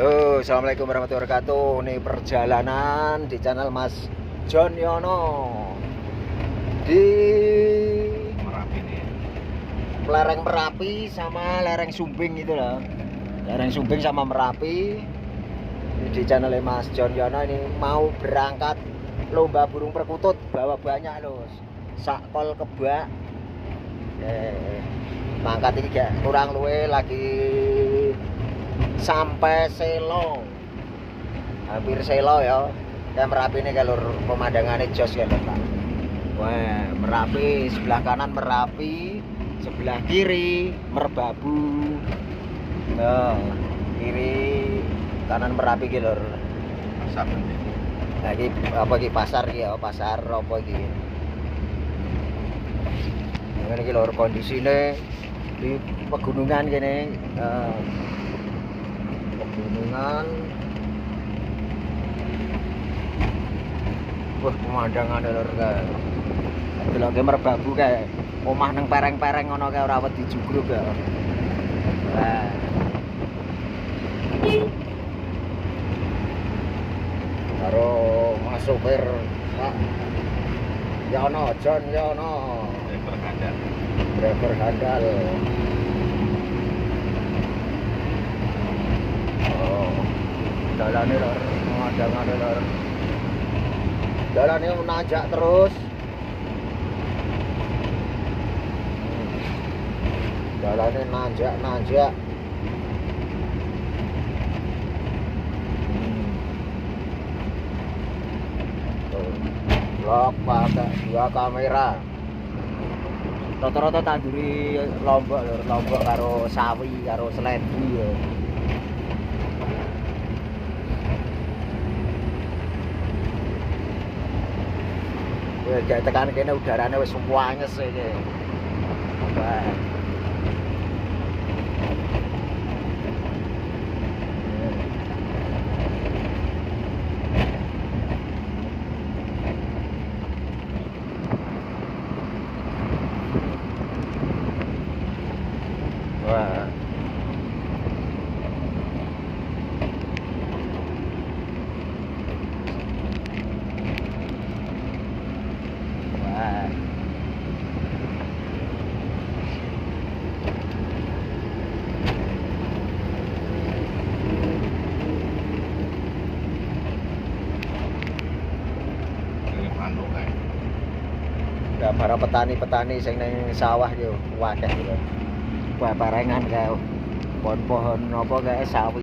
Assalamualaikum warahmatullahi wabarakatuh. Ini perjalanan di channel Mas John Yono di Merapi nih. lereng Merapi sama lereng Sumbing itu loh. Lereng Sumbing sama Merapi. Di channel Mas John Yono ini mau berangkat lomba burung perkutut, bawa banyak loh. Sakol kebak. Mangkat ini gak kurang luwe lagi sampai Selo, hampir Selo ya. Kayak Merapi ini kalau pemandangannya jos ya Pak. Wah, Merapi sebelah kanan Merapi, sebelah kiri Merbabu. Nah, kiri kanan Merapi gitu lho. Pasar nanti. Lagi apa iki pasar iki ya, pasar apa iki. Ngene iki lho kondisine di pegunungan kene. Pegunungan. Wah, pemandangan lho kae. Delok ke Merbabu kae. Omah nang pereng-pereng ngono kae ora wedi jugruk ya. Nah. Karo Mas Supir Pak Yono, John Yono. Driver handal. Jalannya lor, pemandangannya lor. Jalannya menanjak terus. Jalannya nanjak. Vlog pakai 2 kamera. Rata-rata tanduri lombok lor, lombok karo sawi, karo seledri ya. Kayak tekan kene udarane wis wanges iki. Wah. Wah. Ya para petani-petani sing ning sawah yo akeh lho. Barengan kae pohon-pohon apa kae sawi.